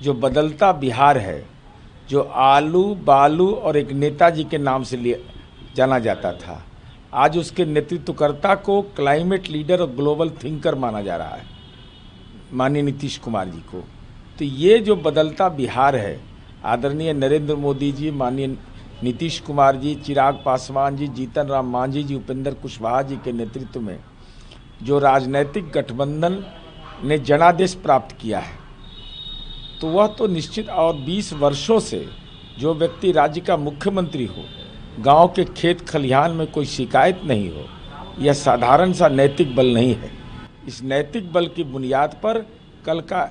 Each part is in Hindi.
जो बदलता बिहार है, जो आलू बालू और एक नेताजी के नाम से जाना जाता था, आज उसके नेतृत्वकर्ता को क्लाइमेट लीडर और ग्लोबल थिंकर माना जा रहा है, माननीय नीतीश कुमार जी को। तो ये जो बदलता बिहार है, आदरणीय नरेंद्र मोदी जी, माननीय नीतीश कुमार जी, चिराग पासवान जी, जीतन राम मांझी जी, उपेंद्र कुशवाहा जी के नेतृत्व में जो राजनैतिक गठबंधन ने जनादेश प्राप्त किया है, तो वह तो निश्चित, और 20 वर्षों से जो व्यक्ति राज्य का मुख्यमंत्री हो, गांव के खेत खलिहान में कोई शिकायत नहीं हो, यह साधारण सा नैतिक बल नहीं है। इस नैतिक बल की बुनियाद पर कल का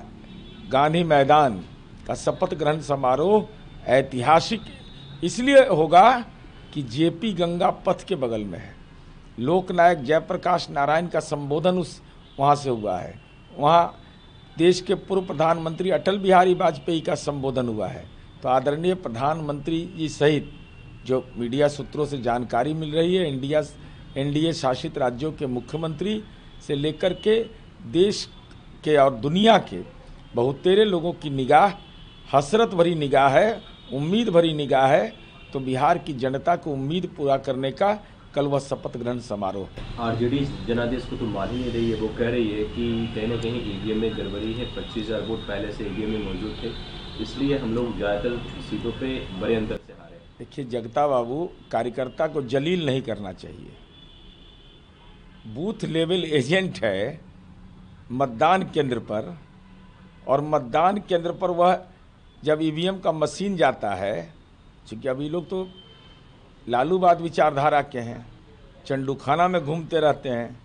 गांधी मैदान का शपथ ग्रहण समारोह ऐतिहासिक इसलिए होगा कि जेपी गंगा पथ के बगल में है। लोकनायक जयप्रकाश नारायण का संबोधन वहाँ से हुआ है। वहाँ देश के पूर्व प्रधानमंत्री अटल बिहारी वाजपेयी का संबोधन हुआ है। तो आदरणीय प्रधानमंत्री जी सहित जो मीडिया सूत्रों से जानकारी मिल रही है, एनडीए शासित राज्यों के मुख्यमंत्री से लेकर के देश के और दुनिया के बहुतेरे लोगों की निगाह, हसरत भरी निगाह है, उम्मीद भरी निगाह है। तो बिहार की जनता को उम्मीद पूरा करने का कल वह शपथ ग्रहण समारोह है। आरजेडी जनादेश को तो मान ही नहीं रही है। वो कह रही है कि कहीं ना कहीं ईवीएम में गड़बड़ी है, 25,000 वोट पहले से ईवीएम में मौजूद थे, इसलिए हम लोग ज़्यादातर सीटों पे बड़े अंतर से हारे। देखिए जगता बाबू, कार्यकर्ता को जलील नहीं करना चाहिए। बूथ लेवल एजेंट है मतदान केंद्र पर, और मतदान केंद्र पर वह जब ईवीएम का मशीन जाता है, क्योंकि अभी लोग तो लालूवाद विचारधारा के हैं, चंडूखाना में घूमते रहते हैं,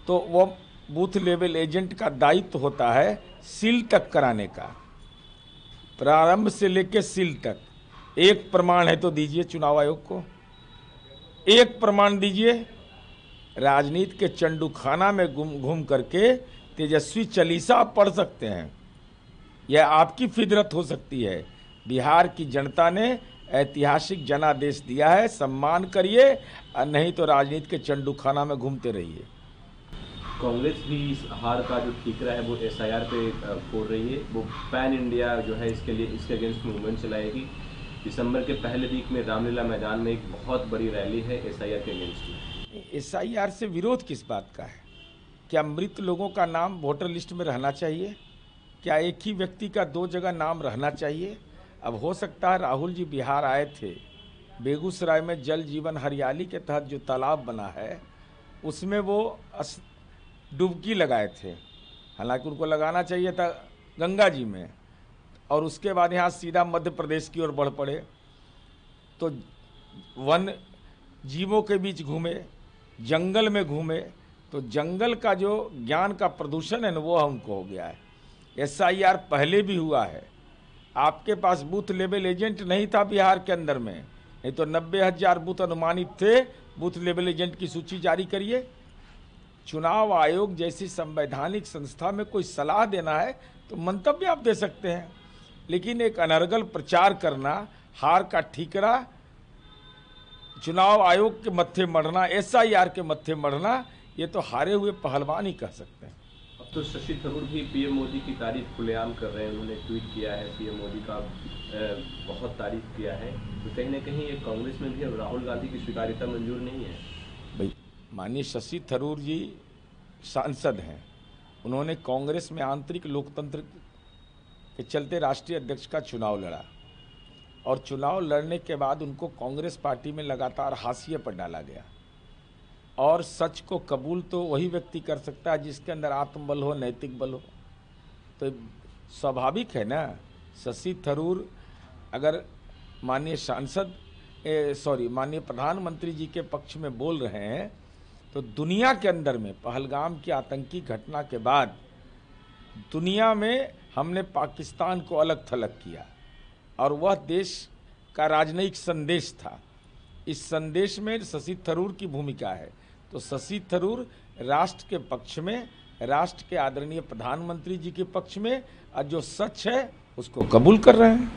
तो वो बूथ लेवल एजेंट का दायित्व होता है सील तक कराने का, प्रारंभ से लेकर सील तक। एक प्रमाण है तो दीजिए चुनाव आयोग को, एक प्रमाण दीजिए। राजनीति के चंडूखाना में घूम करके तेजस्वी चालीसा आप पढ़ सकते हैं, यह आपकी फितरत हो सकती है। बिहार की जनता ने ऐतिहासिक जनादेश दिया है, सम्मान करिए, और नहीं तो राजनीति के चंडूखाना में घूमते रहिए। कांग्रेस भी इस हार का जो ठीकरा है वो एसआईआर पे फोड़ रही है। वो पैन इंडिया जो है इसके अगेंस्ट मूवमेंट चलाएगी। दिसंबर के पहले वीक में रामलीला मैदान में एक बहुत बड़ी रैली है एसआईआर के अगेंस्ट में। एसआईआर से विरोध किस बात का है? क्या मृत लोगों का नाम वोटर लिस्ट में रहना चाहिए? क्या एक ही व्यक्ति का 2 जगह नाम रहना चाहिए? अब हो सकता है राहुल जी बिहार आए थे, बेगूसराय में जल जीवन हरियाली के तहत जो तालाब बना है उसमें वो डुबकी लगाए थे, हालांकि उनको लगाना चाहिए था गंगा जी में, और उसके बाद यहाँ सीधा मध्य प्रदेश की ओर बढ़ पड़े। तो वन जीवों के बीच घूमे, जंगल में घूमे, तो जंगल का जो ज्ञान का प्रदूषण है ना, वो उनको हो गया है। एसआईआर पहले भी हुआ है, आपके पास बूथ लेवल एजेंट नहीं था बिहार के अंदर में, नहीं तो 90,000 बूथ अनुमानित थे। बूथ लेवल एजेंट की सूची जारी करिए। चुनाव आयोग जैसी संवैधानिक संस्था में कोई सलाह देना है तो मंतव्य आप दे सकते हैं, लेकिन एक अनर्गल प्रचार करना, हार का ठीकरा चुनाव आयोग के मत्थे मढ़ना, एसआईआर के मत्थे मढ़ना, ये तो हारे हुए पहलवान ही कह सकते हैं। अब तो शशि थरूर भी पीएम मोदी की तारीफ खुलेआम कर रहे हैं। उन्होंने ट्वीट किया है, पीएम मोदी का बहुत तारीफ किया है। तो कहीं ना कहीं ये कांग्रेस में भी अब राहुल गांधी की स्वीकार्यता मंजूर नहीं है। भाई माननीय शशि थरूर जी सांसद हैं, उन्होंने कांग्रेस में आंतरिक लोकतंत्र के चलते राष्ट्रीय अध्यक्ष का चुनाव लड़ा, और चुनाव लड़ने के बाद उनको कांग्रेस पार्टी में लगातार हाशिए पर डाला गया। और सच को कबूल तो वही व्यक्ति कर सकता है जिसके अंदर आत्मबल हो, नैतिक बल हो। तो स्वाभाविक है ना, शशि थरूर अगर माननीय माननीय प्रधानमंत्री जी के पक्ष में बोल रहे हैं, तो दुनिया के अंदर में पहलगाम की आतंकी घटना के बाद दुनिया में हमने पाकिस्तान को अलग थलग किया, और वह देश का राजनयिक संदेश था। इस संदेश में शशि थरूर की भूमिका है। तो शशि थरूर राष्ट्र के पक्ष में, राष्ट्र के आदरणीय प्रधानमंत्री जी के पक्ष में, और जो सच है उसको कबूल कर रहे हैं।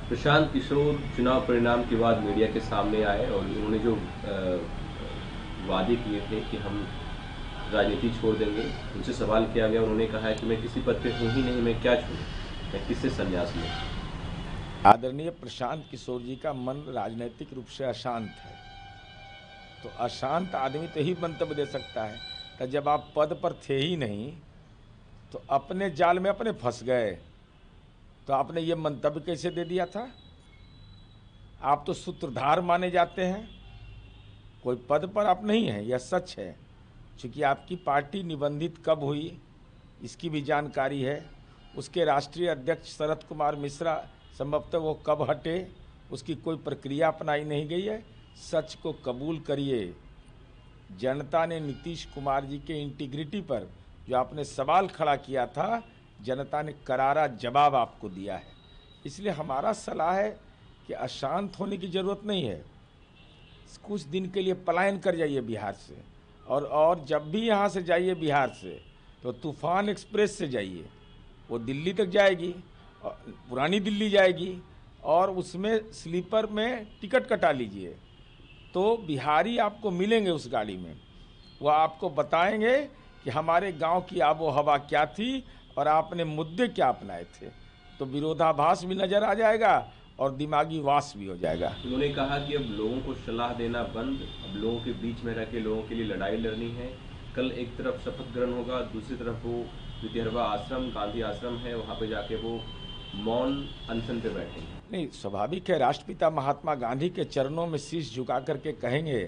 प्रशांत किशोर चुनाव परिणाम के बाद मीडिया के सामने आए और उन्होंने जो वादे किए थे कि हम राजनीति छोड़ देंगे, उनसे सवाल किया गया, उन्होंने कहा है कि मैं किसी पद पे हूँ ही नहीं, मैं क्या छोड़ूं। या किससे संन्यास लें? आदरणीय प्रशांत किशोर जी का मन राजनीतिक रूप से अशांत है, तो अशांत आदमी तो ही मंतव्य दे सकता है। तो जब आप पद पर थे ही नहीं तो अपने जाल में अपने फंस गए, तो आपने ये मंतव्य कैसे दे दिया था? आप तो सूत्रधार माने जाते हैं, कोई पद पर आप नहीं हैं, यह सच है। चूँकि आपकी पार्टी निबंधित कब हुई इसकी भी जानकारी है, उसके राष्ट्रीय अध्यक्ष शरद कुमार मिश्रा संभवतः वो कब हटे उसकी कोई प्रक्रिया अपनाई नहीं गई है। सच को कबूल करिए, जनता ने नीतीश कुमार जी के इंटीग्रिटी पर जो आपने सवाल खड़ा किया था, जनता ने करारा जवाब आपको दिया है। इसलिए हमारा सलाह है कि अशांत होने की ज़रूरत नहीं है, कुछ दिन के लिए पलायन कर जाइए बिहार से, और जब भी यहाँ से जाइए बिहार से तो तूफान एक्सप्रेस से जाइए, वो दिल्ली तक जाएगी, पुरानी दिल्ली जाएगी, और उसमें स्लीपर में टिकट कटा लीजिए, तो बिहारी आपको मिलेंगे उस गाड़ी में। वो आपको बताएंगे कि हमारे गांव की आबो हवा क्या थी और आपने मुद्दे क्या अपनाए थे। तो विरोधाभास भी नज़र आ जाएगा और दिमागी वास भी हो जाएगा। उन्होंने कहा कि अब लोगों को सलाह देना बंद, अब लोगों के बीच में रह के लोगों के लिए लड़ाई लड़नी है। कल एक तरफ शपथ ग्रहण होगा, दूसरी तरफ वो विद्यारवा आश्रम, गांधी आश्रम है, वहाँ पे जाके वो मौन अनशन पे बैठेंगे। नहीं, स्वाभाविक है, राष्ट्रपिता महात्मा गांधी के चरणों में शीश झुका करके कहेंगे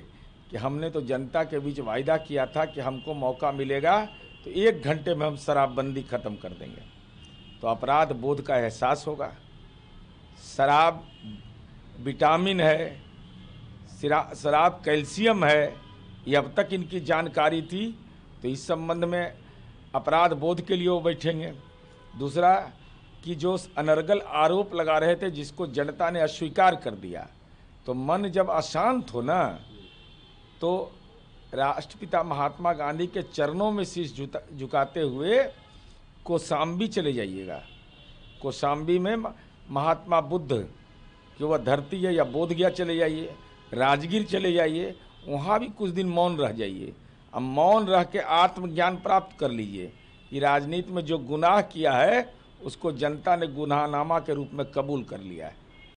कि हमने तो जनता के बीच वायदा किया था कि हमको मौका मिलेगा तो 1 घंटे में हम शराबबंदी खत्म कर देंगे। तो अपराध बोध का एहसास होगा। शराब विटामिन है, शराब कैल्शियम है, ये अब तक इनकी जानकारी थी, तो इस संबंध में अपराध बोध के लिए वो बैठेंगे। दूसरा कि जो अनर्गल आरोप लगा रहे थे जिसको जनता ने अस्वीकार कर दिया, तो मन जब अशांत हो ना, तो राष्ट्रपिता महात्मा गांधी के चरणों में शीश झुकाते हुए कौशाम्बी चले जाइएगा। कौशाम्बी में महात्मा बुद्ध की वह धरती है, या बोध गया चले जाइए, राजगीर चले जाइए, वहाँ भी कुछ दिन मौन रह जाइए। अब मौन रह के आत्मज्ञान प्राप्त कर लीजिए कि राजनीति में जो गुनाह किया है उसको जनता ने गुनाहनामा के रूप में कबूल कर लिया है।